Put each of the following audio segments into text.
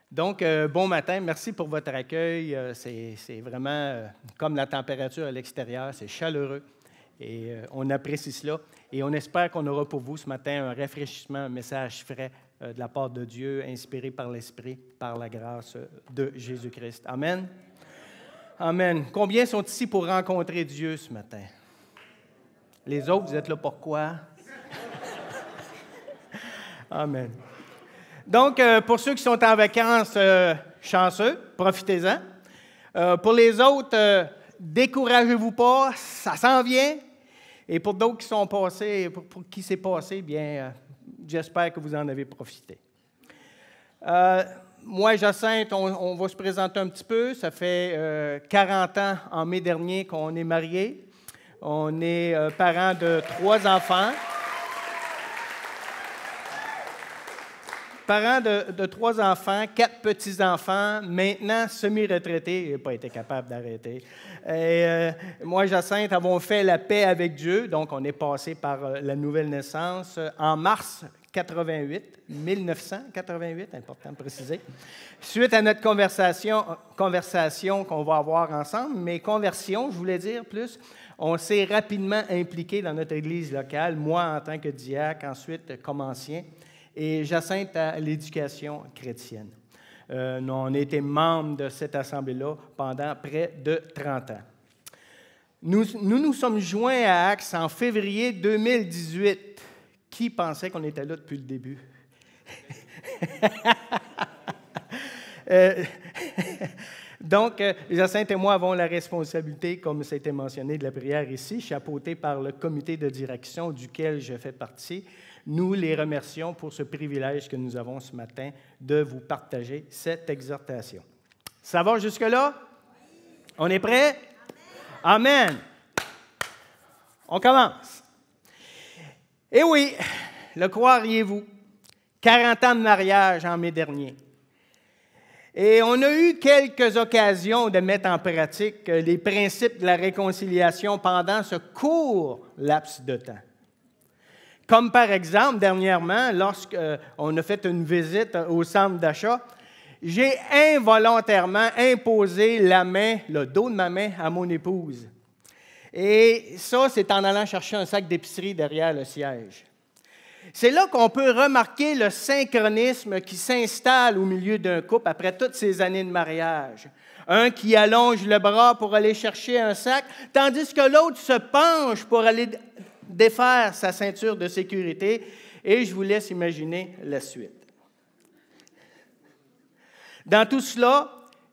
Donc, bon matin, merci pour votre accueil. C'est vraiment comme la température à l'extérieur, c'est chaleureux et on apprécie cela. Et on espère qu'on aura pour vous ce matin un rafraîchissement, un message frais de la part de Dieu, inspiré par l'Esprit, par la grâce de Jésus-Christ. Amen. Amen. Combien sont ici pour rencontrer Dieu ce matin? Les autres, vous êtes là pourquoi? Amen. Donc, pour ceux qui sont en vacances, chanceux, profitez-en. Pour les autres, découragez-vous pas, ça s'en vient. Et pour d'autres qui sont passés, pour qui c'est passé, bien, j'espère que vous en avez profité. Moi et Jacinthe, on va se présenter un petit peu. Ça fait 40 ans, en mai dernier, qu'on est mariés. On est parents de 3 enfants. Parents de 3 enfants, 4 petits-enfants, maintenant semi-retraités, je n'ai pas été capable d'arrêter. Et, moi et Jacinthe avons fait la paix avec Dieu, donc on est passé par la nouvelle naissance en mars 1988, important de préciser. Suite à notre conversation qu'on va avoir ensemble, mais conversion, je voulais dire plus, on s'est rapidement impliqué dans notre église locale, moi en tant que diacre, ensuite comme ancien, et Jacinthe à l'éducation chrétienne. On a été membres de cette assemblée-là pendant près de 30 ans. Nous sommes joints à Axe en février 2018. Qui pensait qu'on était là depuis le début? Donc, Jacinthe et moi avons la responsabilité, comme ça a été mentionné, de la prière ici, chapeautée par le comité de direction duquel je fais partie. Nous les remercions pour ce privilège que nous avons ce matin de vous partager cette exhortation. Ça va jusque-là? On est prêts? Amen! On commence. Eh oui, le croiriez-vous, 40 ans de mariage en mai dernier. Et on a eu quelques occasions de mettre en pratique les principes de la réconciliation pendant ce court laps de temps. Comme par exemple, dernièrement, lorsqu'on a fait une visite au centre d'achat, j'ai involontairement imposé la main, le dos de ma main à mon épouse. Et ça, c'est en allant chercher un sac d'épicerie derrière le siège. C'est là qu'on peut remarquer le synchronisme qui s'installe au milieu d'un couple après toutes ces années de mariage. Un qui allonge le bras pour aller chercher un sac, tandis que l'autre se penche pour aller défaire sa ceinture de sécurité, et je vous laisse imaginer la suite. Dans tout cela,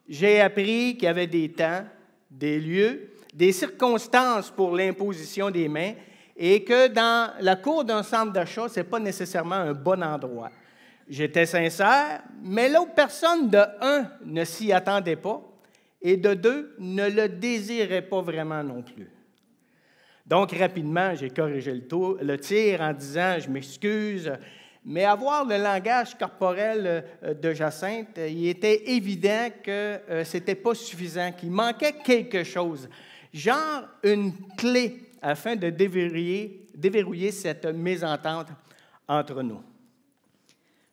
j'ai appris qu'il y avait des temps, des lieux, des circonstances pour l'imposition des mains, et que dans la cour d'un centre d'achat, ce n'est pas nécessairement un bon endroit. J'étais sincère, mais l'autre personne, de un, ne s'y attendait pas, et de deux, ne le désirait pas vraiment non plus. Donc, rapidement, j'ai corrigé le tir en disant « je m'excuse », mais à voir le langage corporel de Jacinthe, il était évident que ce n'était pas suffisant, qu'il manquait quelque chose, genre une clé afin de déverrouiller cette mésentente entre nous.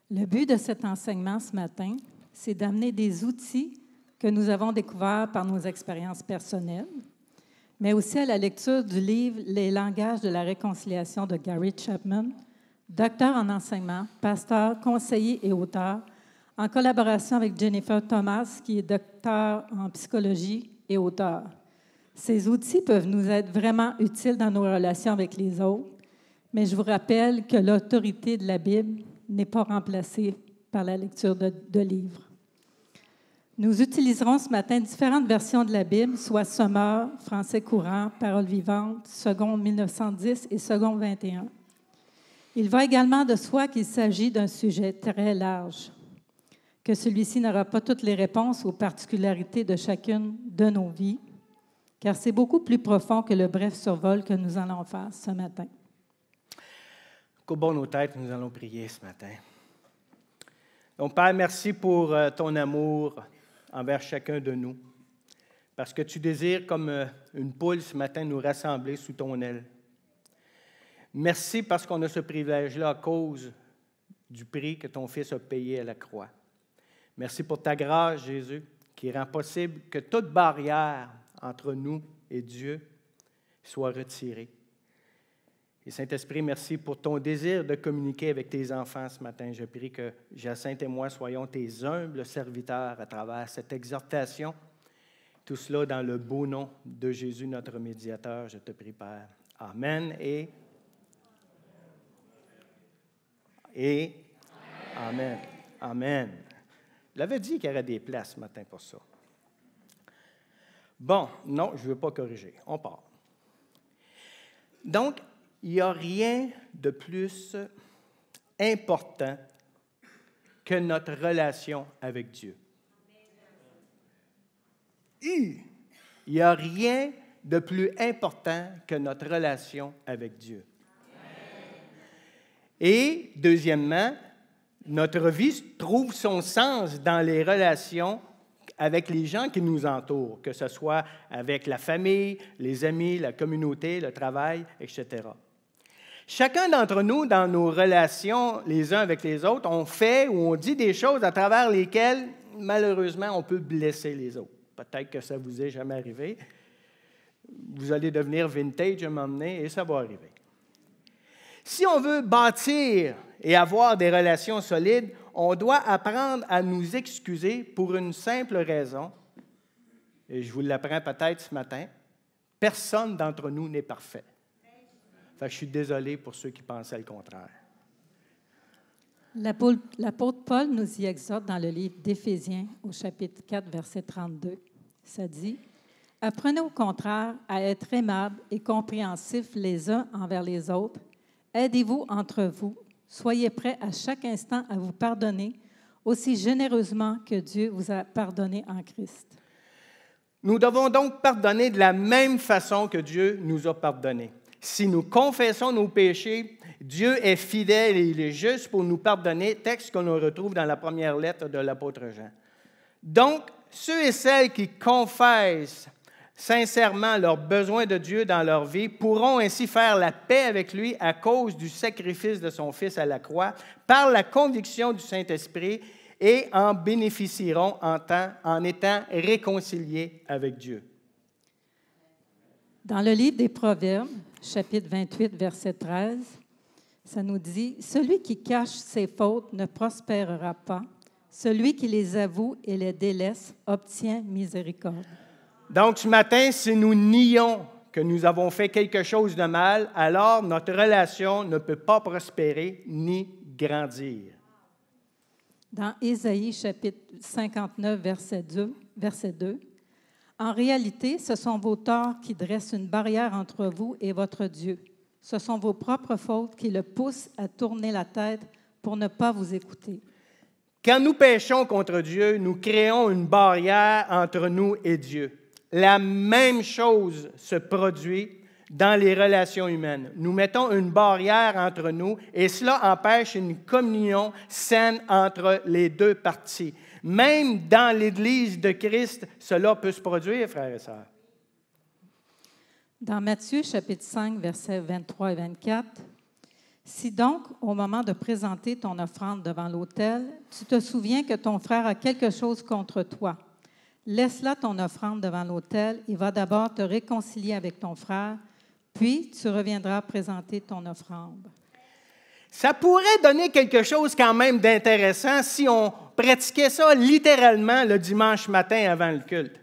Le but de cet enseignement ce matin, c'est d'amener des outils que nous avons découverts par nos expériences personnelles, mais aussi à la lecture du livre « Les langages de la réconciliation » de Gary Chapman, docteur en enseignement, pasteur, conseiller et auteur, en collaboration avec Jennifer Thomas, qui est docteur en psychologie et auteur. Ces outils peuvent nous être vraiment utiles dans nos relations avec les autres, mais je vous rappelle que l'autorité de la Bible n'est pas remplacée par la lecture de livres. Nous utiliserons ce matin différentes versions de la Bible, soit Sommeur, Français courant, Parole vivante, Seconde 1910 et Seconde 21. Il va également de soi qu'il s'agit d'un sujet très large, que celui-ci n'aura pas toutes les réponses aux particularités de chacune de nos vies, car c'est beaucoup plus profond que le bref survol que nous allons faire ce matin. Courbons nos têtes, nous allons prier ce matin. Donc, Père, merci pour ton amour envers chacun de nous, parce que tu désires, comme une poule ce matin, nous rassembler sous ton aile. Merci parce qu'on a ce privilège-là à cause du prix que ton Fils a payé à la croix. Merci pour ta grâce, Jésus, qui rend possible que toute barrière entre nous et Dieu soit retirée. Et Saint-Esprit, merci pour ton désir de communiquer avec tes enfants ce matin. Je prie que Jacinthe et moi soyons tes humbles serviteurs à travers cette exhortation. Tout cela dans le beau nom de Jésus, notre médiateur. Je te prie, Père. Amen et Amen. Amen. Je l'avais dit qu'il y aurait des places ce matin pour ça. Bon, non, je ne veux pas corriger. On part. Donc, il n'y a rien de plus important que notre relation avec Dieu. Il n'y a rien de plus important que notre relation avec Dieu. Et, deuxièmement, notre vie trouve son sens dans les relations avec les gens qui nous entourent, que ce soit avec la famille, les amis, la communauté, le travail, etc. Chacun d'entre nous, dans nos relations les uns avec les autres, on fait ou on dit des choses à travers lesquelles, malheureusement, on peut blesser les autres. Peut-être que ça ne vous est jamais arrivé. Vous allez devenir vintage à un moment donné et ça va arriver. Si on veut bâtir et avoir des relations solides, on doit apprendre à nous excuser pour une simple raison, et je vous l'apprends peut-être ce matin, personne d'entre nous n'est parfait. Fait que je suis désolé pour ceux qui pensaient le contraire. L'apôtre Paul nous y exhorte dans le livre d'Éphésiens, au chapitre 4, verset 32. Ça dit « Apprenez au contraire à être aimables et compréhensifs les uns envers les autres. Aidez-vous entre vous. Soyez prêts à chaque instant à vous pardonner, aussi généreusement que Dieu vous a pardonné en Christ. » Nous devons donc pardonner de la même façon que Dieu nous a pardonné. Si nous confessons nos péchés, Dieu est fidèle et il est juste pour nous pardonner, texte qu'on retrouve dans la première lettre de l'apôtre Jean. Donc, ceux et celles qui confessent sincèrement leurs besoins de Dieu dans leur vie pourront ainsi faire la paix avec lui à cause du sacrifice de son Fils à la croix, par la conviction du Saint-Esprit, et en bénéficieront en étant réconciliés avec Dieu. Dans le livre des Proverbes, chapitre 28, verset 13, ça nous dit « Celui qui cache ses fautes ne prospérera pas. Celui qui les avoue et les délaisse obtient miséricorde. » Donc, ce matin, si nous nions que nous avons fait quelque chose de mal, alors notre relation ne peut pas prospérer ni grandir. Dans Ésaïe, chapitre 59, verset 2, « En réalité, ce sont vos torts qui dressent une barrière entre vous et votre Dieu. Ce sont vos propres fautes qui le poussent à tourner la tête pour ne pas vous écouter. » Quand nous péchons contre Dieu, nous créons une barrière entre nous et Dieu. La même chose se produit dans les relations humaines. Nous mettons une barrière entre nous et cela empêche une communion saine entre les deux parties. Même dans l'Église de Christ, cela peut se produire, frères et sœurs. Dans Matthieu, chapitre 5, versets 23 et 24, « Si donc, au moment de présenter ton offrande devant l'autel, tu te souviens que ton frère a quelque chose contre toi, laisse là ton offrande devant l'autel et va d'abord te réconcilier avec ton frère, puis tu reviendras présenter ton offrande. » Ça pourrait donner quelque chose quand même d'intéressant si on pratiquait ça littéralement le dimanche matin avant le culte.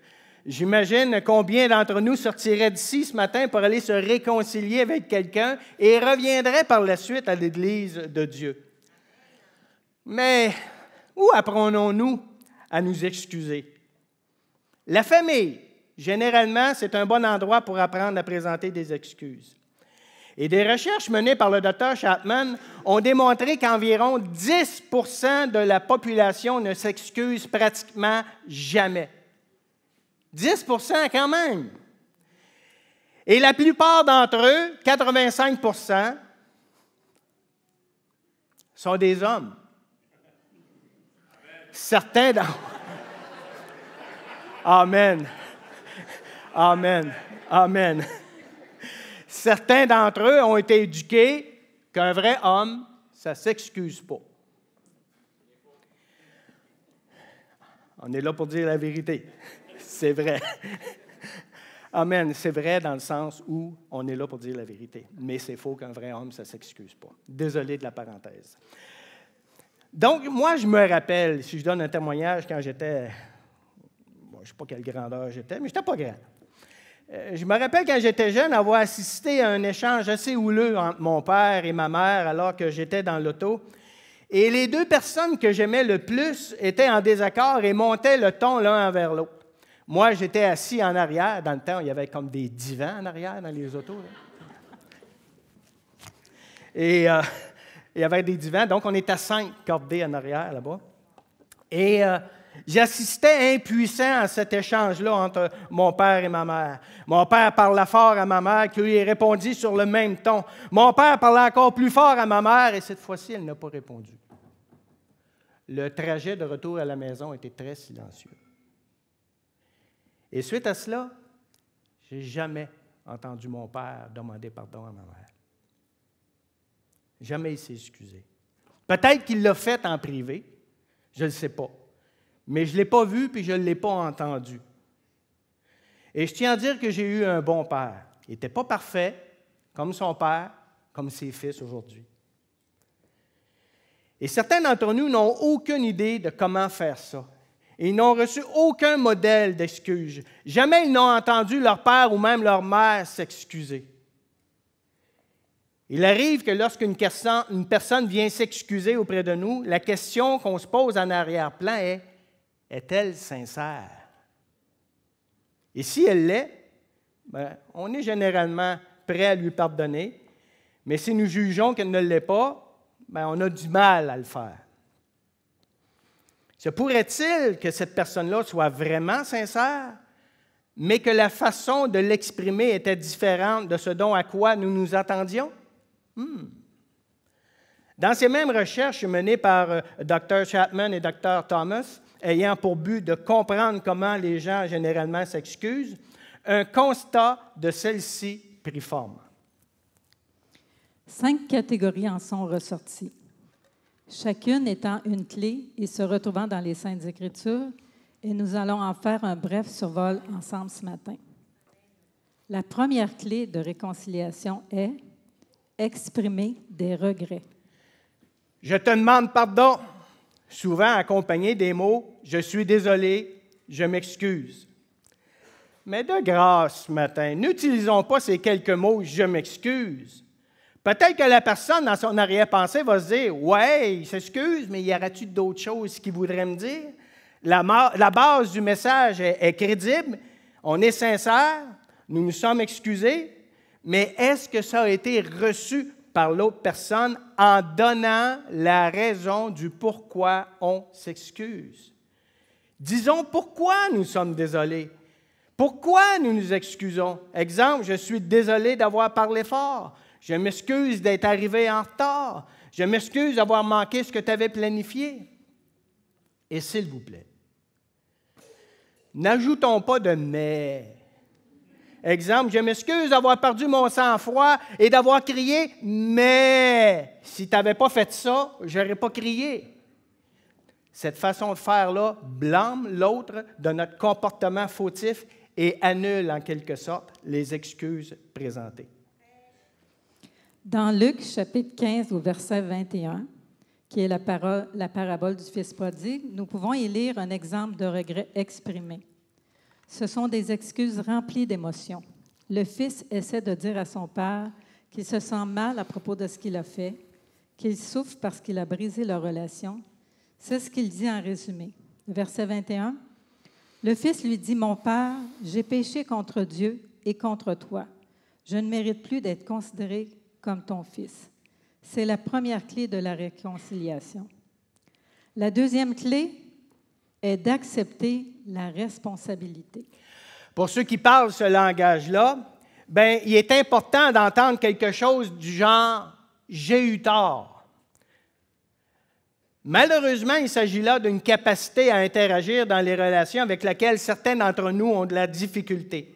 J'imagine combien d'entre nous sortiraient d'ici ce matin pour aller se réconcilier avec quelqu'un et reviendraient par la suite à l'Église de Dieu. Mais où apprenons-nous à nous excuser? La famille, généralement, c'est un bon endroit pour apprendre à présenter des excuses. Et des recherches menées par le Dr. Chapman ont démontré qu'environ 10 % de la population ne s'excuse pratiquement jamais. 10 % quand même. Et la plupart d'entre eux, 85 %, sont des hommes. Certains d'entre Amen. Amen. Amen. Certains d'entre eux ont été éduqués qu'un vrai homme, ça ne s'excuse pas. On est là pour dire la vérité. C'est vrai. Amen. C'est vrai dans le sens où on est là pour dire la vérité. Mais c'est faux qu'un vrai homme, ça ne s'excuse pas. Désolé de la parenthèse. Donc, moi, je me rappelle, si je donne un témoignage, quand j'étais, bon, je ne sais pas quelle grandeur j'étais, mais je n'étais pas grand. Je me rappelle quand j'étais jeune avoir assisté à un échange assez houleux entre mon père et ma mère alors que j'étais dans l'auto. Et les deux personnes que j'aimais le plus étaient en désaccord et montaient le ton l'un envers l'autre. Moi, j'étais assis en arrière. Dans le temps, il y avait comme des divans en arrière dans les autos. Et il y avait des divans. Donc, on était 5 cordés en arrière là-bas. Et j'assistais impuissant à cet échange-là entre mon père et ma mère. Mon père parlait fort à ma mère, qui lui répondit sur le même ton. Mon père parlait encore plus fort à ma mère, et cette fois-ci, elle n'a pas répondu. Le trajet de retour à la maison était très silencieux. Et suite à cela, je n'ai jamais entendu mon père demander pardon à ma mère. Jamais il s'est excusé. Peut-être qu'il l'a fait en privé, je ne le sais pas. Mais je ne l'ai pas vu puis je ne l'ai pas entendu. Et je tiens à dire que j'ai eu un bon père. Il n'était pas parfait, comme son père, comme ses fils aujourd'hui. Et certains d'entre nous n'ont aucune idée de comment faire ça. Ils n'ont reçu aucun modèle d'excuse. Jamais ils n'ont entendu leur père ou même leur mère s'excuser. Il arrive que lorsqu'une personne vient s'excuser auprès de nous, la question qu'on se pose en arrière-plan est « Est-elle sincère? » Et si elle l'est, on est généralement prêt à lui pardonner, mais si nous jugeons qu'elle ne l'est pas, on a du mal à le faire. Se pourrait-il que cette personne-là soit vraiment sincère, mais que la façon de l'exprimer était différente de ce dont à quoi nous nous attendions? Dans ces mêmes recherches menées par Dr. Chapman et Dr. Thomas, ayant pour but de comprendre comment les gens généralement s'excusent, un constat de celle-ci prit forme. 5 catégories en sont ressorties, chacune étant une clé et se retrouvant dans les Saintes Écritures, et nous allons en faire un bref survol ensemble ce matin. La première clé de réconciliation est exprimer des regrets. Je te demande pardon, souvent accompagné des mots « je suis désolé, je m'excuse ». Mais de grâce ce matin, n'utilisons pas ces quelques mots « je m'excuse ». Peut-être que la personne, dans son arrière-pensée, va se dire « ouais, il s'excuse, mais y aurait-tu d'autres choses qu'il voudrait me dire? » La base du message est crédible, on est sincère, nous nous sommes excusés, mais est-ce que ça a été reçu par l'autre personne en donnant la raison du pourquoi on s'excuse? Disons pourquoi nous sommes désolés. Pourquoi nous nous excusons? Exemple, je suis désolé d'avoir parlé fort. Je m'excuse d'être arrivé en retard. Je m'excuse d'avoir manqué ce que tu avais planifié. Et s'il vous plaît, n'ajoutons pas de « mais ». Exemple, je m'excuse d'avoir perdu mon sang-froid et d'avoir crié « mais ». Si tu n'avais pas fait ça, je n'aurais pas crié. Cette façon de faire-là blâme l'autre de notre comportement fautif et annule en quelque sorte les excuses présentées. Dans Luc, chapitre 15, au verset 21, qui est la parabole du Fils prodigue, nous pouvons y lire un exemple de regret exprimé. Ce sont des excuses remplies d'émotions. Le fils essaie de dire à son père qu'il se sent mal à propos de ce qu'il a fait, qu'il souffre parce qu'il a brisé leur relation. C'est ce qu'il dit en résumé. Verset 21. Le fils lui dit « Mon père, j'ai péché contre Dieu et contre toi. Je ne mérite plus d'être considéré comme ton fils. » C'est la première clé de la réconciliation. La deuxième clé est d'accepter la responsabilité. Pour ceux qui parlent ce langage-là, il est important d'entendre quelque chose du genre « j'ai eu tort ». Malheureusement, il s'agit là d'une capacité à interagir dans les relations avec laquelle certains d'entre nous ont de la difficulté.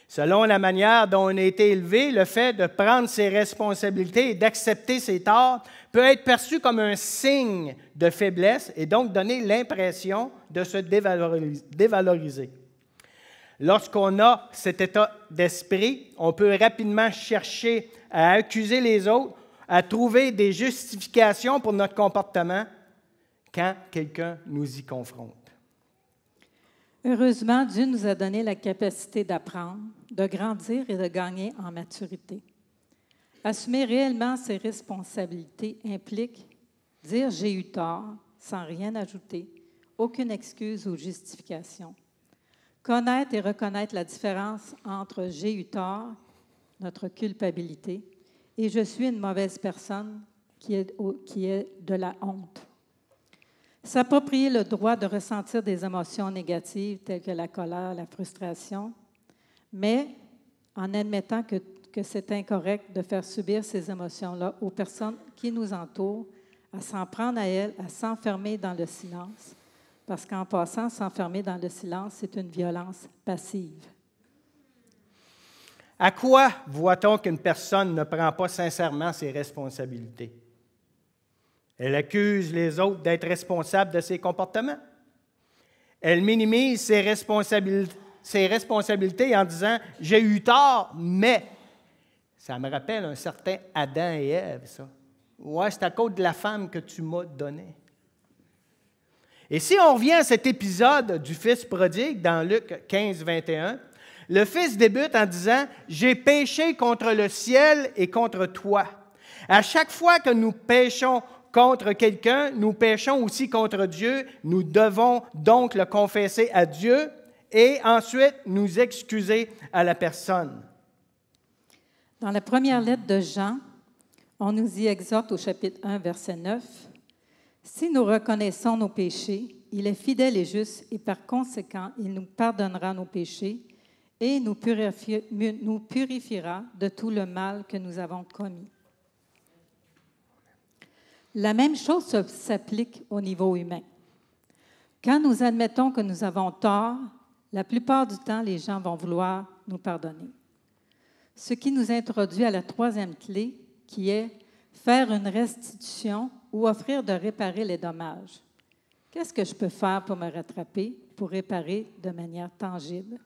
Selon la manière dont on a été élevé, le fait de prendre ses responsabilités et d'accepter ses torts peut être perçu comme un signe de faiblesse et donc donner l'impression de se dévaloriser. Lorsqu'on a cet état d'esprit, on peut rapidement chercher à accuser les autres, à trouver des justifications pour notre comportement quand quelqu'un nous y confronte. Heureusement, Dieu nous a donné la capacité d'apprendre, de grandir et de gagner en maturité. Assumer réellement ses responsabilités implique dire « j'ai eu tort » sans rien ajouter, aucune excuse ou justification. Connaître et reconnaître la différence entre « j'ai eu tort », notre culpabilité, et « je suis une mauvaise personne » qui est de la honte. S'approprier le droit de ressentir des émotions négatives telles que la colère, la frustration, mais en admettant que c'est incorrect de faire subir ces émotions-là aux personnes qui nous entourent, à s'en prendre à elles, à s'enfermer dans le silence, parce qu'en passant, s'enfermer dans le silence, c'est une violence passive. À quoi voit-on qu'une personne ne prend pas sincèrement ses responsabilités? Elle accuse les autres d'être responsables de ses comportements. Elle minimise ses responsabilités en disant « j'ai eu tort, mais… » Ça me rappelle un certain Adam et Ève, ça. « Ouais, c'est à cause de la femme que tu m'as donnée. » Et si on revient à cet épisode du Fils prodigue dans Luc 15, 21, le Fils débute en disant « J'ai péché contre le ciel et contre toi. » À chaque fois que nous péchons contre quelqu'un, nous péchons aussi contre Dieu. Nous devons donc le confesser à Dieu et ensuite nous excuser à la personne. Dans la première lettre de Jean, on nous y exhorte au chapitre 1, verset 9. « Si nous reconnaissons nos péchés, il est fidèle et juste et par conséquent, il nous pardonnera nos péchés et nous purifiera de tout le mal que nous avons commis. » La même chose s'applique au niveau humain. Quand nous admettons que nous avons tort, la plupart du temps, les gens vont vouloir nous pardonner. Ce qui nous introduit à la troisième clé, qui est faire une restitution ou offrir de réparer les dommages. Qu'est-ce que je peux faire pour me rattraper, pour réparer de manière tangible?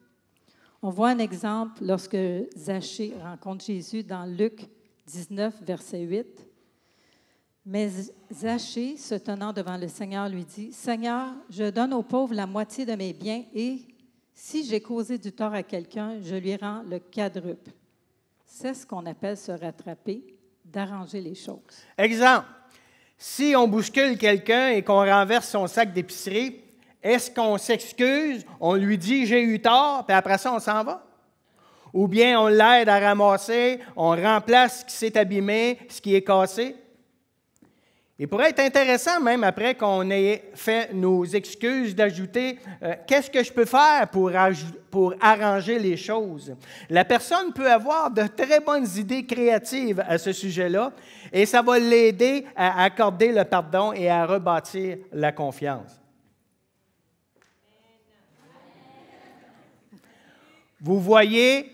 On voit un exemple lorsque Zachée rencontre Jésus dans Luc 19, verset 8. Mais Zachée, se tenant devant le Seigneur, lui dit, « Seigneur, je donne aux pauvres la moitié de mes biens et si j'ai causé du tort à quelqu'un, je lui rends le quadruple. » C'est ce qu'on appelle se rattraper, d'arranger les choses. Exemple, si on bouscule quelqu'un et qu'on renverse son sac d'épicerie, est-ce qu'on s'excuse, on lui dit « j'ai eu tort », puis après ça, on s'en va? Ou bien on l'aide à ramasser, on remplace ce qui s'est abîmé, ce qui est cassé? Il pourrait être intéressant, même après qu'on ait fait nos excuses, d'ajouter qu'est-ce que je peux faire pour arranger les choses. La personne peut avoir de très bonnes idées créatives à ce sujet-là et ça va l'aider à accorder le pardon et à rebâtir la confiance. Vous voyez,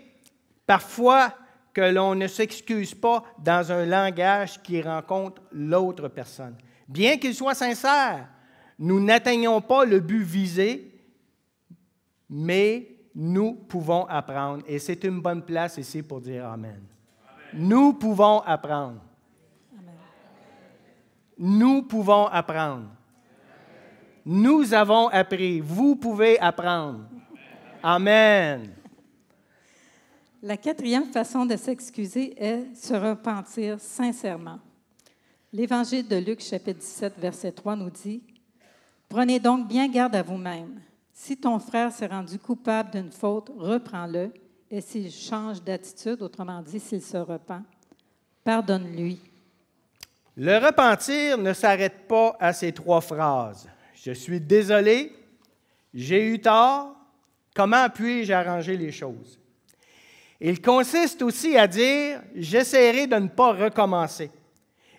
parfois, que l'on ne s'excuse pas dans un langage qui rencontre l'autre personne. Bien qu'il soit sincère, nous n'atteignons pas le but visé, mais nous pouvons apprendre. Et c'est une bonne place ici pour dire Amen. Nous pouvons apprendre. Amen. Nous pouvons apprendre. Nous avons appris. Vous pouvez apprendre. Amen. La quatrième façon de s'excuser est se repentir sincèrement. L'Évangile de Luc, chapitre 17, verset 3, nous dit « Prenez donc bien garde à vous-même. Si ton frère s'est rendu coupable d'une faute, reprends-le, et s'il change d'attitude, autrement dit, s'il se repent, pardonne-lui. » Le repentir ne s'arrête pas à ces trois phrases. Je suis désolé, j'ai eu tort, comment puis-je arranger les choses? Il consiste aussi à dire « j'essaierai de ne pas recommencer ».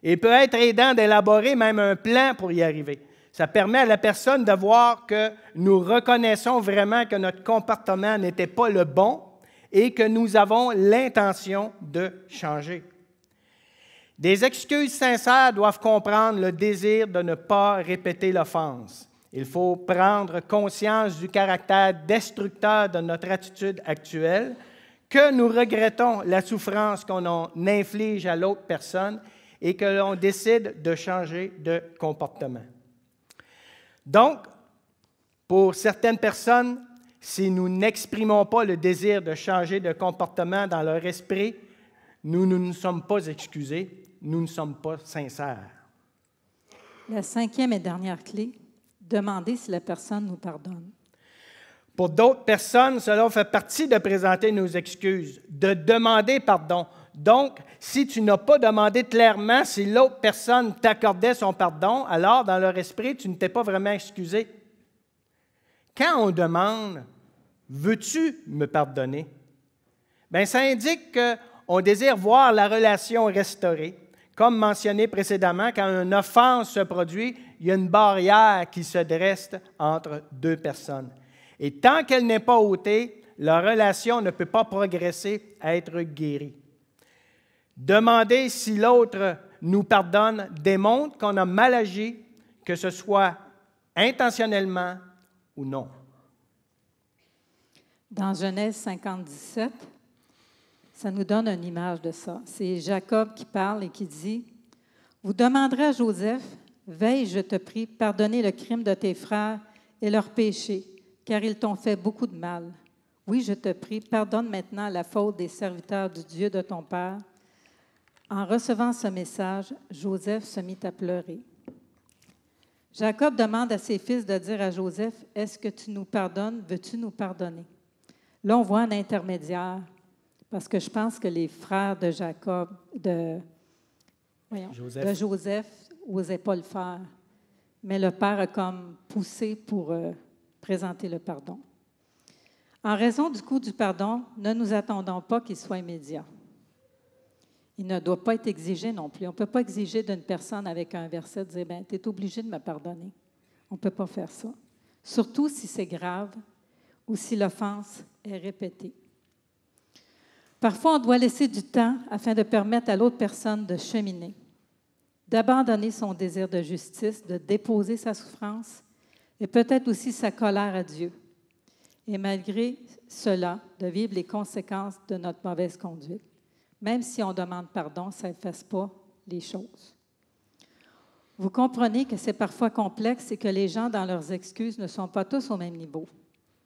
Il peut être aidant d'élaborer même un plan pour y arriver. Ça permet à la personne de voir que nous reconnaissons vraiment que notre comportement n'était pas le bon et que nous avons l'intention de changer. Des excuses sincères doivent comprendre le désir de ne pas répéter l'offense. Il faut prendre conscience du caractère destructeur de notre attitude actuelle, que nous regrettons la souffrance qu'on inflige à l'autre personne et que l'on décide de changer de comportement. Donc, pour certaines personnes, si nous n'exprimons pas le désir de changer de comportement dans leur esprit, nous ne nous sommes pas excusés, nous ne sommes pas sincères. La cinquième et dernière clé, demander si la personne nous pardonne. Pour d'autres personnes, cela fait partie de présenter nos excuses, de demander pardon. Donc, si tu n'as pas demandé clairement si l'autre personne t'accordait son pardon, alors dans leur esprit, tu ne t'es pas vraiment excusé. Quand on demande « Veux-tu me pardonner? » bien, ça indique qu'on désire voir la relation restaurée. Comme mentionné précédemment, quand une offense se produit, il y a une barrière qui se dresse entre deux personnes. Et tant qu'elle n'est pas ôtée, la relation ne peut pas progresser à être guérie. Demander si l'autre nous pardonne démontre qu'on a mal agi, que ce soit intentionnellement ou non. Dans Genèse 50:17, ça nous donne une image de ça. C'est Jacob qui parle et qui dit « Vous demanderez à Joseph, veille, je te prie, pardonner le crime de tes frères et leurs péchés, car ils t'ont fait beaucoup de mal. Oui, je te prie, pardonne maintenant la faute des serviteurs du Dieu de ton père. » En recevant ce message, Joseph se mit à pleurer. Jacob demande à ses fils de dire à Joseph, « Est-ce que tu nous pardonnes? Veux-tu nous pardonner? » Là, on voit un intermédiaire, parce que je pense que les frères de Jacob, de Joseph, n'osaient pas le faire. Mais le père a comme poussé pour présenter le pardon. En raison du coût du pardon, ne nous attendons pas qu'il soit immédiat. Il ne doit pas être exigé non plus. On ne peut pas exiger d'une personne avec un verset de dire « tu es obligé de me pardonner ». On ne peut pas faire ça. Surtout si c'est grave ou si l'offense est répétée. Parfois, on doit laisser du temps afin de permettre à l'autre personne de cheminer, d'abandonner son désir de justice, de déposer sa souffrance et peut-être aussi sa colère à Dieu. Et malgré cela, de vivre les conséquences de notre mauvaise conduite. Même si on demande pardon, ça n'efface pas les choses. Vous comprenez que c'est parfois complexe et que les gens, dans leurs excuses, ne sont pas tous au même niveau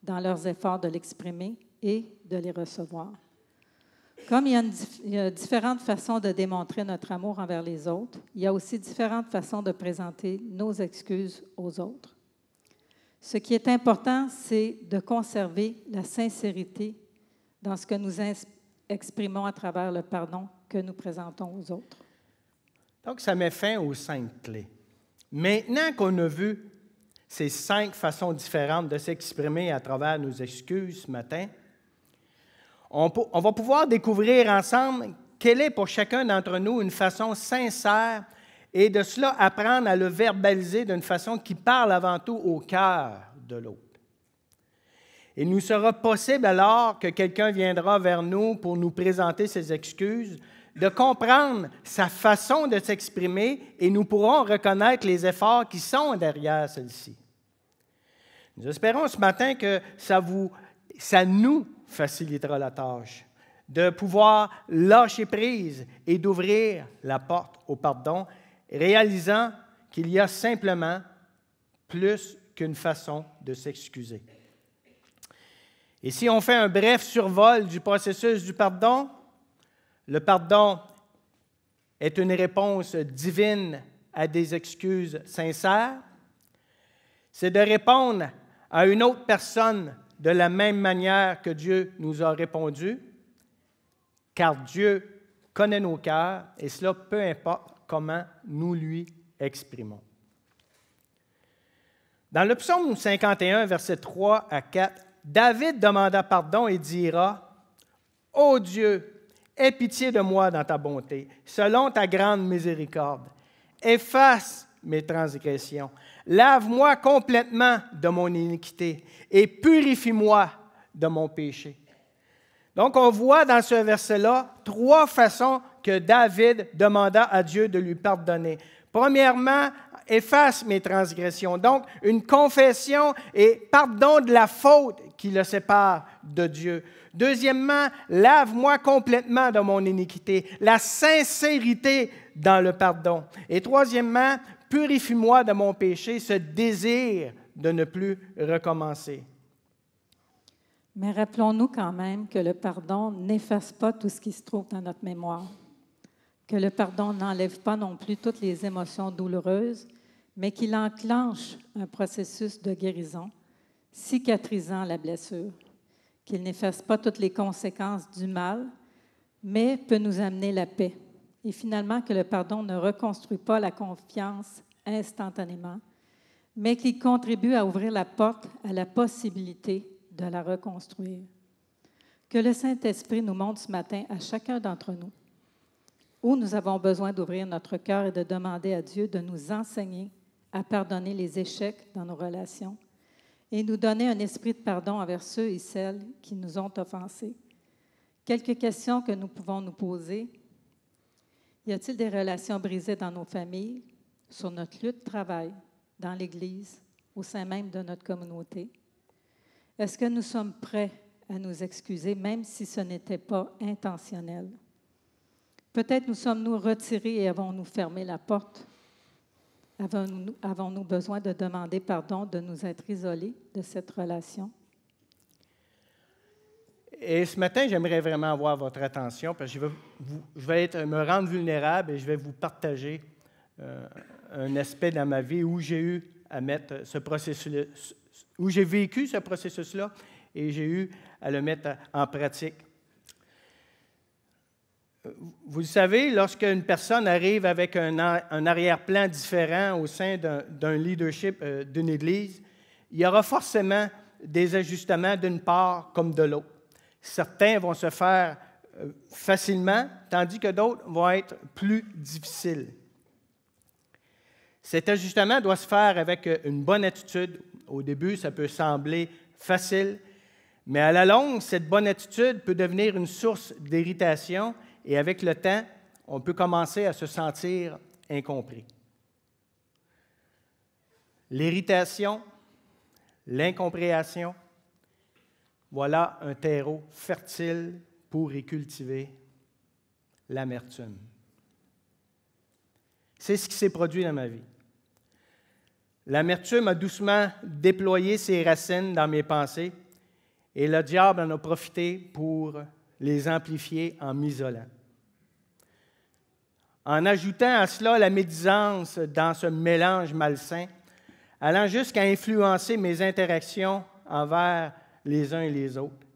dans leurs efforts de l'exprimer et de les recevoir. Comme il y a différentes façons de démontrer notre amour envers les autres, il y a aussi différentes façons de présenter nos excuses aux autres. Ce qui est important, c'est de conserver la sincérité dans ce que nous exprimons à travers le pardon que nous présentons aux autres. Donc, ça met fin aux 5 clés. Maintenant qu'on a vu ces 5 façons différentes de s'exprimer à travers nos excuses ce matin, on va pouvoir découvrir ensemble quelle est pour chacun d'entre nous une façon sincère et de cela apprendre à le verbaliser d'une façon qui parle avant tout au cœur de l'autre. Il nous sera possible alors que quelqu'un viendra vers nous pour nous présenter ses excuses, de comprendre sa façon de s'exprimer et nous pourrons reconnaître les efforts qui sont derrière celle-ci. Nous espérons ce matin que ça nous facilitera la tâche de pouvoir lâcher prise et d'ouvrir la porte au pardon, réalisant qu'il y a simplement plus qu'une façon de s'excuser. Et si on fait un bref survol du processus du pardon, le pardon est une réponse divine à des excuses sincères. C'est de répondre à une autre personne de la même manière que Dieu nous a répondu, car Dieu connaît nos cœurs et cela peu importe comment nous lui exprimons. Dans le psaume 51, versets 3 à 4, David demanda pardon et dira « Ô Dieu, aie pitié de moi dans ta bonté, selon ta grande miséricorde. Efface mes transgressions. Lave-moi complètement de mon iniquité et purifie-moi de mon péché. Donc, on voit dans ce verset-là 3 façons que David demanda à Dieu de lui pardonner. Premièrement, efface mes transgressions. Donc, une confession et pardon de la faute qui le sépare de Dieu. Deuxièmement, lave-moi complètement de mon iniquité. La sincérité dans le pardon. Et troisièmement, purifie-moi de mon péché, ce désir de ne plus recommencer. Mais rappelons-nous quand même que le pardon n'efface pas tout ce qui se trouve dans notre mémoire, que le pardon n'enlève pas non plus toutes les émotions douloureuses, mais qu'il enclenche un processus de guérison, cicatrisant la blessure, qu'il n'efface pas toutes les conséquences du mal, mais peut nous amener la paix. Et finalement, que le pardon ne reconstruit pas la confiance instantanément, mais qu'il contribue à ouvrir la porte à la possibilité de la reconstruire. Que le Saint-Esprit nous montre ce matin à chacun d'entre nous où nous avons besoin d'ouvrir notre cœur et de demander à Dieu de nous enseigner à pardonner les échecs dans nos relations et nous donner un esprit de pardon envers ceux et celles qui nous ont offensés. Quelques questions que nous pouvons nous poser. Y a-t-il des relations brisées dans nos familles, sur notre lieu de travail, dans l'Église, au sein même de notre communauté? Est-ce que nous sommes prêts à nous excuser, même si ce n'était pas intentionnel? Peut-être nous sommes-nous retirés et avons-nous fermé la porte? Avons-nous besoin de demander pardon, de nous être isolés de cette relation? Et ce matin, j'aimerais vraiment avoir votre attention parce que je vais me rendre vulnérable et je vais vous partager un aspect dans ma vie où j'ai eu à mettre ce processus, où j'ai vécu ce processus-là et j'ai eu à le mettre en pratique. Vous le savez, lorsqu'une personne arrive avec un arrière-plan différent au sein d'un leadership d'une Église, il y aura forcément des ajustements d'une part comme de l'autre. Certains vont se faire facilement, tandis que d'autres vont être plus difficiles. Cet ajustement doit se faire avec une bonne attitude. Au début, ça peut sembler facile, mais à la longue, cette bonne attitude peut devenir une source d'irritation et avec le temps, on peut commencer à se sentir incompris. L'irritation, l'incompréhension, voilà un terreau fertile pour y cultiver l'amertume. C'est ce qui s'est produit dans ma vie. L'amertume a doucement déployé ses racines dans mes pensées et le diable en a profité pour les amplifier en m'isolant. En ajoutant à cela la médisance dans ce mélange malsain, allant jusqu'à influencer mes interactions envers les uns et les autres,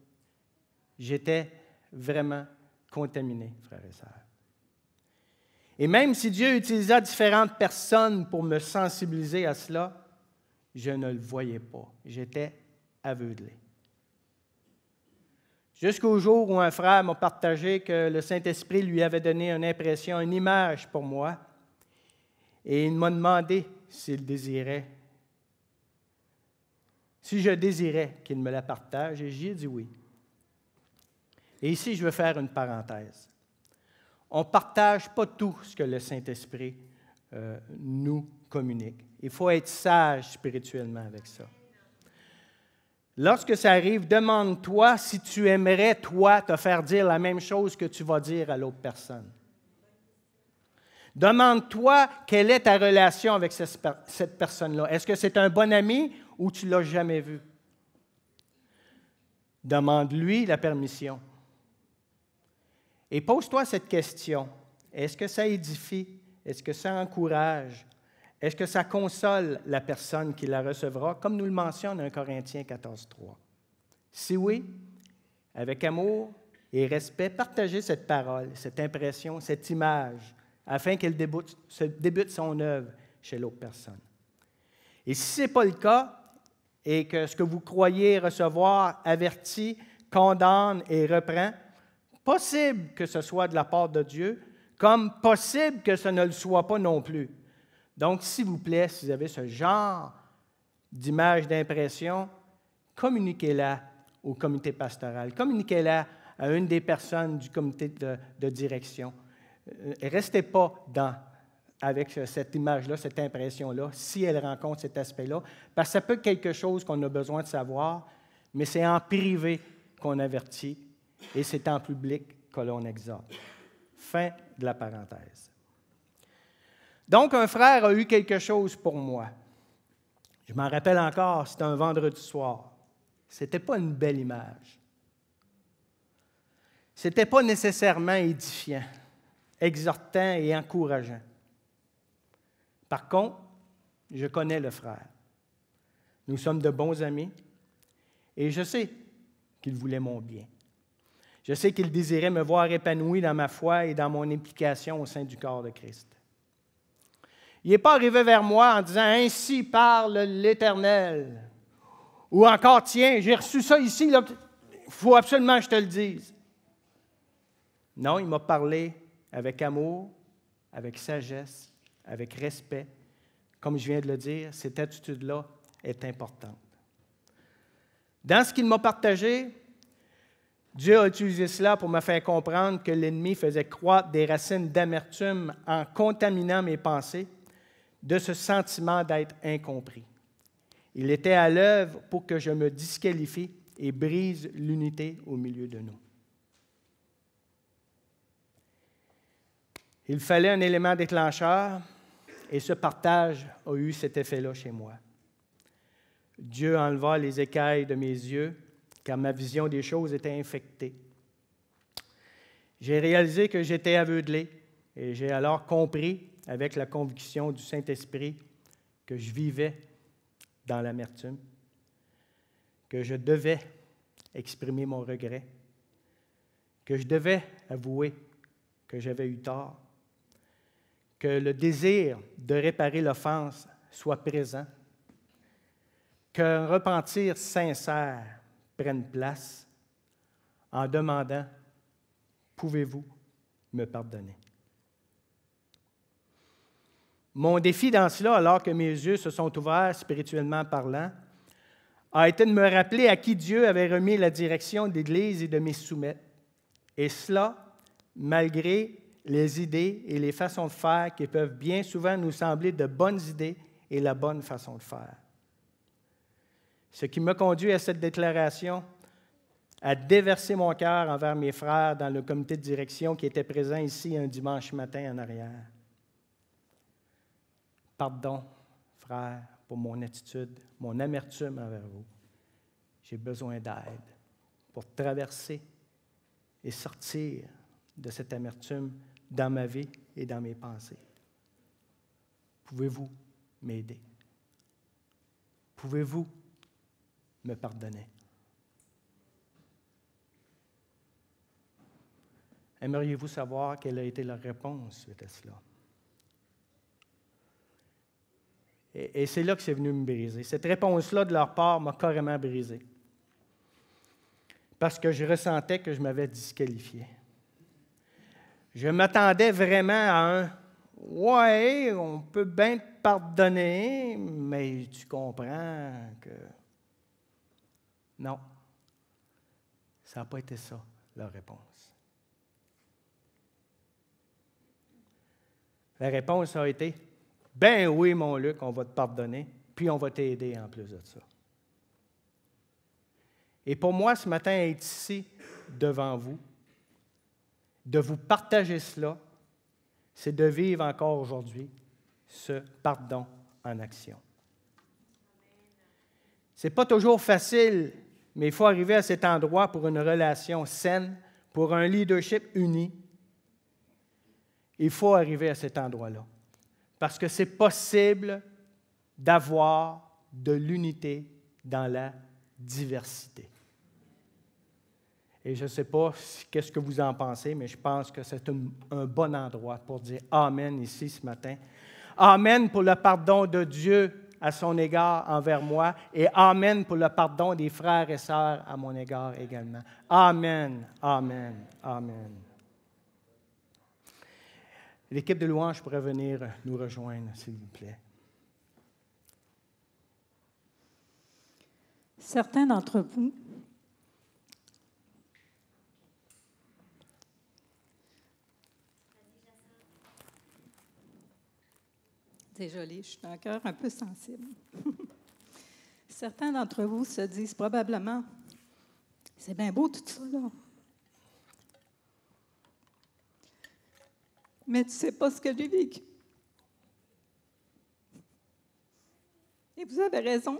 j'étais vraiment contaminé, frères et sœurs. Et même si Dieu utilisa différentes personnes pour me sensibiliser à cela, je ne le voyais pas. J'étais aveuglé. Jusqu'au jour où un frère m'a partagé que le Saint-Esprit lui avait donné une impression, une image pour moi, et il m'a demandé s'il désirait, si je désirais qu'il me la partage, et j'y ai dit oui. Et ici, je veux faire une parenthèse. On ne partage pas tout ce que le Saint-Esprit nous communique. Il faut être sage spirituellement avec ça. Lorsque ça arrive, demande-toi si tu aimerais, toi, te faire dire la même chose que tu vas dire à l'autre personne. Demande-toi quelle est ta relation avec cette personne-là. Est-ce que c'est un bon ami ou tu ne l'as jamais vu? Demande-lui la permission. Et pose-toi cette question. Est-ce que ça édifie? Est-ce que ça encourage? Est-ce que ça console la personne qui la recevra, comme nous le mentionne 1 Corinthiens 14:3? Si oui, avec amour et respect, partagez cette parole, cette impression, cette image, afin qu'elle débute son œuvre chez l'autre personne. Et si ce n'est pas le cas, et que ce que vous croyez recevoir avertit, condamne et reprend, possible que ce soit de la part de Dieu, comme possible que ce ne le soit pas non plus. Donc, s'il vous plaît, si vous avez ce genre d'image, d'impression, communiquez-la au comité pastoral, communiquez-la à une des personnes du comité de direction. Restez pas avec cette image-là, cette impression-là, si elle rencontre cet aspect-là, parce que ça peut être quelque chose qu'on a besoin de savoir, mais c'est en privé qu'on avertit et c'est en public que l'on exhorte. Fin de la parenthèse. Donc, un frère a eu quelque chose pour moi. Je m'en rappelle encore, c'était un vendredi soir. Ce n'était pas une belle image. Ce n'était pas nécessairement édifiant, exhortant et encourageant. Par contre, je connais le frère. Nous sommes de bons amis et je sais qu'il voulait mon bien. Je sais qu'il désirait me voir épanoui dans ma foi et dans mon implication au sein du corps de Christ. Il n'est pas arrivé vers moi en disant « Ainsi parle l'Éternel » ou encore « Tiens, j'ai reçu ça ici, il faut absolument que je te le dise. » Non, il m'a parlé avec amour, avec sagesse, avec respect. Comme je viens de le dire, cette attitude-là est importante. Dans ce qu'il m'a partagé, Dieu a utilisé cela pour me faire comprendre que l'ennemi faisait croître des racines d'amertume en contaminant mes pensées de ce sentiment d'être incompris. Il était à l'œuvre pour que je me disqualifie et brise l'unité au milieu de nous. Il fallait un élément déclencheur et ce partage a eu cet effet-là chez moi. Dieu enleva les écailles de mes yeux car ma vision des choses était infectée. J'ai réalisé que j'étais aveuglé et j'ai alors compris, avec la conviction du Saint-Esprit, que je vivais dans l'amertume, que je devais exprimer mon regret, que je devais avouer que j'avais eu tort, que le désir de réparer l'offense soit présent, qu'un repentir sincère prenne place en demandant « Pouvez-vous me pardonner? » Mon défi dans cela, alors que mes yeux se sont ouverts spirituellement parlant, a été de me rappeler à qui Dieu avait remis la direction de l'Église et de m'y soumettre. Et cela, malgré les idées et les façons de faire qui peuvent bien souvent nous sembler de bonnes idées et la bonne façon de faire. Ce qui m'a conduit à cette déclaration, à déverser mon cœur envers mes frères dans le comité de direction qui était présent ici un dimanche matin en arrière. Pardon, frères, pour mon attitude, mon amertume envers vous. J'ai besoin d'aide pour traverser et sortir de cette amertume dans ma vie et dans mes pensées. Pouvez-vous m'aider? Pouvez-vous me pardonner? Aimeriez-vous savoir quelle a été leur réponse suite à cela? Et c'est là que c'est venu me briser. Cette réponse-là de leur part m'a carrément brisé. Parce que je ressentais que je m'avais disqualifié. Je m'attendais vraiment à un « Ouais, on peut bien te pardonner, mais tu comprends que… » Non, ça n'a pas été ça, leur réponse. La réponse a été « Ben oui, mon Luc, on va te pardonner, puis on va t'aider en plus de ça. » Et pour moi, ce matin, être ici devant vous, de vous partager cela, c'est de vivre encore aujourd'hui ce pardon en action. Ce n'est pas toujours facile, mais il faut arriver à cet endroit pour une relation saine, pour un leadership uni. Il faut arriver à cet endroit-là. Parce que c'est possible d'avoir de l'unité dans la diversité. Et je ne sais pas qu'est-ce que vous en pensez, mais je pense que c'est un bon endroit pour dire Amen ici ce matin. Amen pour le pardon de Dieu à son égard envers moi et Amen pour le pardon des frères et sœurs à mon égard également. Amen, amen, amen. L'équipe de louange pourrait venir nous rejoindre, s'il vous plaît. Certains d'entre vous Désolée, je suis d'un cœur un peu sensible. Certains d'entre vous se disent probablement, c'est bien beau tout ça, là. Mais tu ne sais pas ce que j'ai vécu. Et vous avez raison.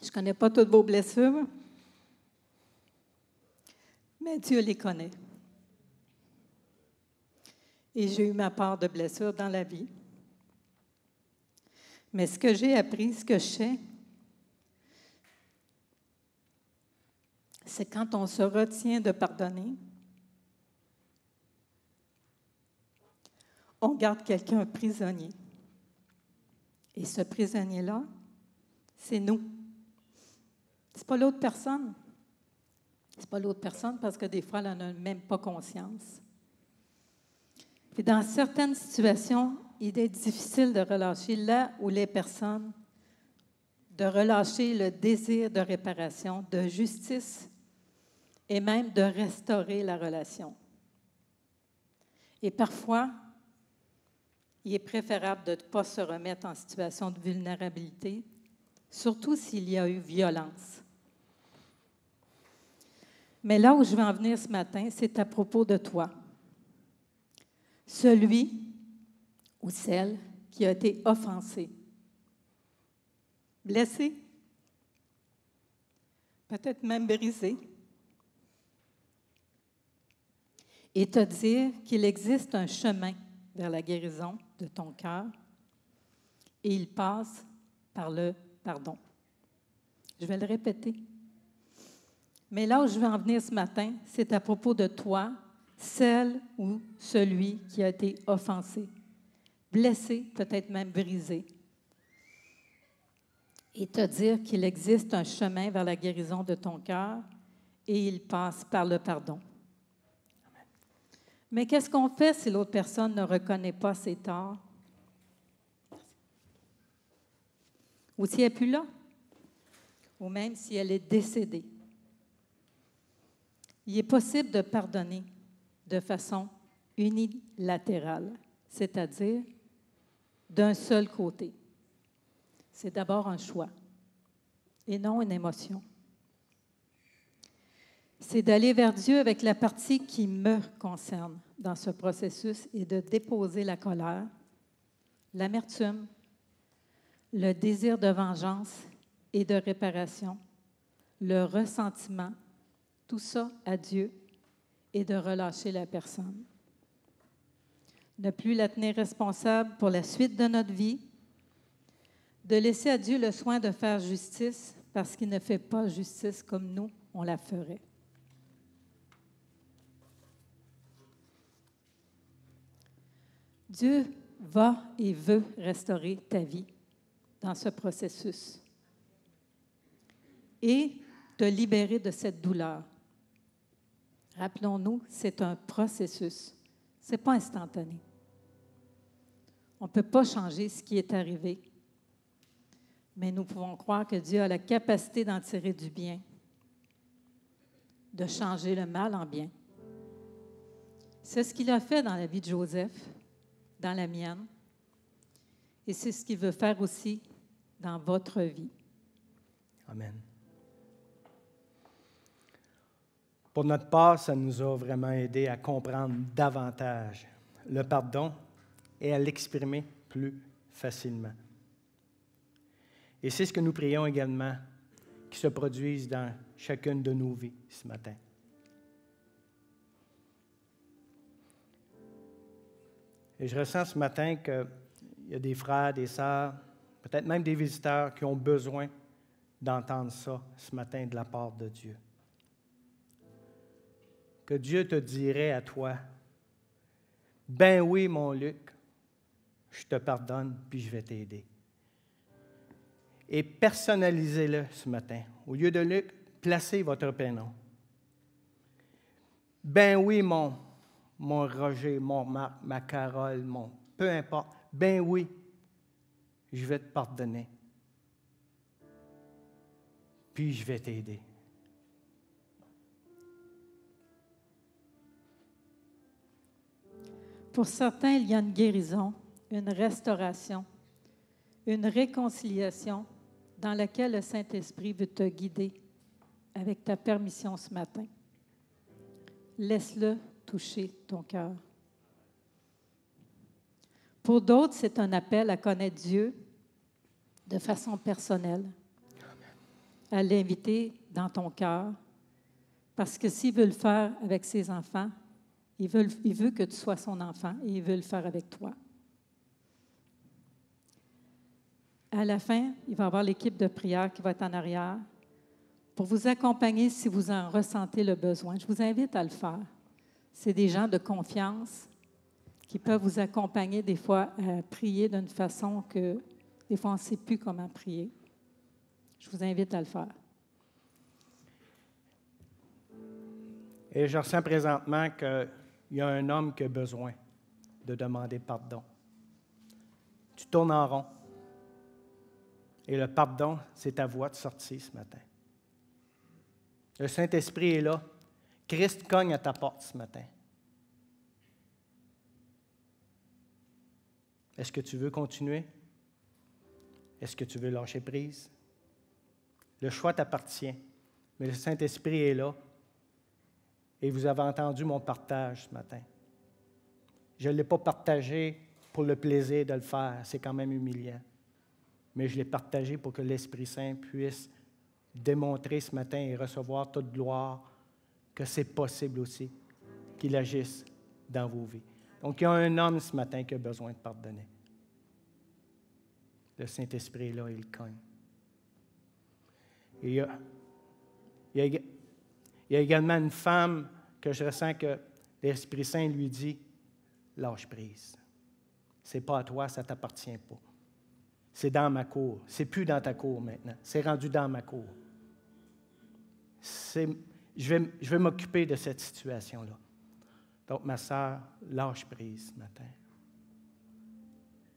Je ne connais pas toutes vos blessures, mais Dieu les connaît. Et j'ai eu ma part de blessures dans la vie. Mais ce que j'ai appris, ce que je sais, c'est quand on se retient de pardonner, on garde quelqu'un prisonnier. Et ce prisonnier-là, c'est nous. C'est pas l'autre personne. C'est pas l'autre personne parce que des fois, elle n'en a même pas conscience. Puis dans certaines situations, il est difficile de relâcher là où les personnes, de relâcher le désir de réparation, de justice et même de restaurer la relation. Et parfois, il est préférable de ne pas se remettre en situation de vulnérabilité, surtout s'il y a eu violence. Mais là où je veux en venir ce matin, c'est à propos de toi. Celui ou celle qui a été offensé, blessé, peut-être même brisé, et te dire qu'il existe un chemin vers la guérison de ton cœur et il passe par le pardon. Je vais le répéter. Mais là où je veux en venir ce matin, c'est à propos de toi, celle ou celui qui a été offensé, blessé, peut-être même brisé, et te dire qu'il existe un chemin vers la guérison de ton cœur et il passe par le pardon. Mais qu'est-ce qu'on fait si l'autre personne ne reconnaît pas ses torts? Ou si elle n'est plus là? Ou même si elle est décédée? Il est possible de pardonner de façon unilatérale, c'est-à-dire d'un seul côté. C'est d'abord un choix et non une émotion. C'est d'aller vers Dieu avec la partie qui me concerne dans ce processus et de déposer la colère, l'amertume, le désir de vengeance et de réparation, le ressentiment, tout ça à Dieu et de relâcher la personne. Ne plus la tenir responsable pour la suite de notre vie, de laisser à Dieu le soin de faire justice parce qu'il ne fait pas justice comme nous, on la ferait. Dieu va et veut restaurer ta vie dans ce processus et te libérer de cette douleur. Rappelons-nous, c'est un processus. Ce n'est pas instantané. On ne peut pas changer ce qui est arrivé, mais nous pouvons croire que Dieu a la capacité d'en tirer du bien, de changer le mal en bien. C'est ce qu'il a fait dans la vie de Joseph, dans la mienne, et c'est ce qu'il veut faire aussi dans votre vie. Amen. Pour notre part, ça nous a vraiment aidé à comprendre davantage le pardon et à l'exprimer plus facilement. Et c'est ce que nous prions également qui se produise dans chacune de nos vies ce matin. Et je ressens ce matin qu'il y a des frères, des sœurs, peut-être même des visiteurs qui ont besoin d'entendre ça ce matin de la part de Dieu. Que Dieu te dirait à toi, « Ben oui, mon Luc, je te pardonne, puis je vais t'aider. » Et personnalisez-le ce matin. Au lieu de Luc, placez votre prénom. « Ben oui, mon Roger, mon Marc, ma Carole, mon... Peu importe. Ben oui, je vais te pardonner. Puis je vais t'aider. » Pour certains, il y a une guérison, une restauration une réconciliation dans laquelle le Saint-Esprit veut te guider avec ta permission ce matin. Laisse-le toucher ton cœur. Pour d'autres, c'est un appel à connaître Dieu de façon personnelle, à l'inviter dans ton cœur, parce que s'il veut le faire avec ses enfants, il veut que tu sois son enfant et il veut le faire avec toi. À la fin, il va y avoir l'équipe de prière qui va être en arrière pour vous accompagner si vous en ressentez le besoin. Je vous invite à le faire. C'est des gens de confiance qui peuvent vous accompagner des fois à prier d'une façon que des fois on ne sait plus comment prier. Je vous invite à le faire. Et je ressens présentement qu'il y a un homme qui a besoin de demander pardon. Tu tournes en rond. Et le pardon, c'est ta voie de sortie ce matin. Le Saint-Esprit est là. Christ cogne à ta porte ce matin. Est-ce que tu veux continuer? Est-ce que tu veux lâcher prise? Le choix t'appartient, mais le Saint-Esprit est là. Et vous avez entendu mon partage ce matin. Je ne l'ai pas partagé pour le plaisir de le faire, c'est quand même humiliant. Mais je l'ai partagé pour que l'Esprit Saint puisse démontrer ce matin et recevoir toute gloire que c'est possible aussi qu'il agisse dans vos vies. Donc, il y a un homme ce matin qui a besoin de pardonner. Le Saint-Esprit est là, il cogne. Et il y a également une femme que je ressens que l'Esprit Saint lui dit, lâche prise. Ce n'est pas à toi, ça ne t'appartient pas. C'est dans ma cour. C'est plus dans ta cour maintenant. C'est rendu dans ma cour. Je vais m'occuper de cette situation-là. Donc, ma sœur, lâche prise ce matin.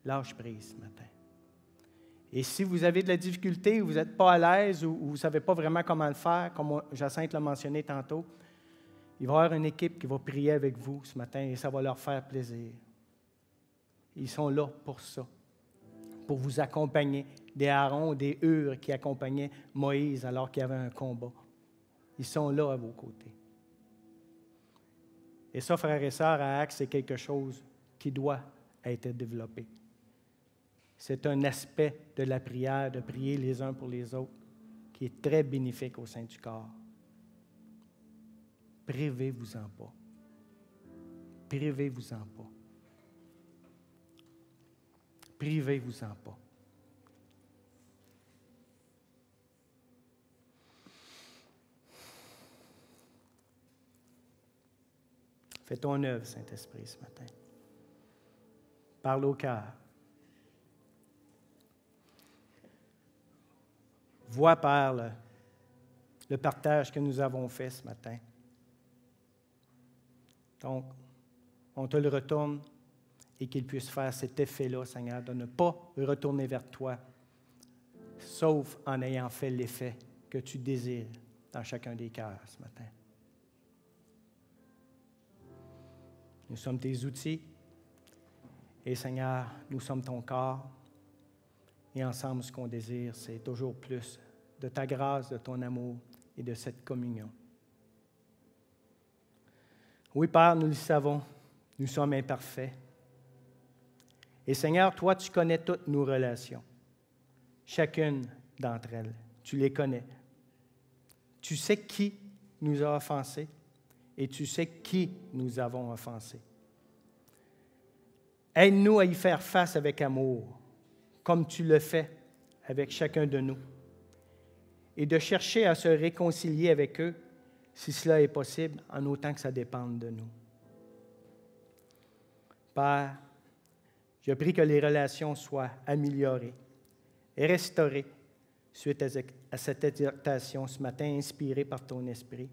Lâche prise ce matin. Et si vous avez de la difficulté, vous n'êtes pas à l'aise ou vous ne savez pas vraiment comment le faire, comme Jacinthe l'a mentionné tantôt, il va y avoir une équipe qui va prier avec vous ce matin et ça va leur faire plaisir. Ils sont là pour ça, pour vous accompagner. Des Aaron, des Hur qui accompagnaient Moïse alors qu'il y avait un combat. Ils sont là à vos côtés. Et ça, frères et sœurs, à Actes, c'est quelque chose qui doit être développé. C'est un aspect de la prière, de prier les uns pour les autres, qui est très bénéfique au sein du corps. Privez-vous-en pas. Privez-vous-en pas. Privez-vous-en pas. Fais ton œuvre, Saint-Esprit, ce matin. Parle au cœur. Vois, Père, le partage que nous avons fait ce matin. Donc, on te le retourne et qu'il puisse faire cet effet-là, Seigneur, de ne pas retourner vers toi, sauf en ayant fait l'effet que tu désires dans chacun des cœurs ce matin. Nous sommes tes outils et, Seigneur, nous sommes ton corps. Et ensemble, ce qu'on désire, c'est toujours plus de ta grâce, de ton amour et de cette communion. Oui, Père, nous le savons, nous sommes imparfaits. Et Seigneur, toi, tu connais toutes nos relations, chacune d'entre elles. Tu les connais. Tu sais qui nous a offensés et tu sais qui nous avons offensés. Aide-nous à y faire face avec amour, comme tu le fais avec chacun de nous, et de chercher à se réconcilier avec eux, si cela est possible, en autant que ça dépende de nous. Père, je prie que les relations soient améliorées et restaurées suite à cette exhortation ce matin inspirée par ton Esprit,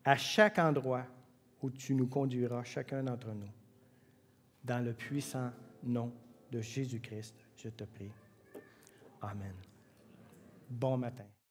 à chaque endroit où tu nous conduiras, chacun d'entre nous. Dans le puissant nom de Jésus-Christ, je te prie. Amen. Bon matin.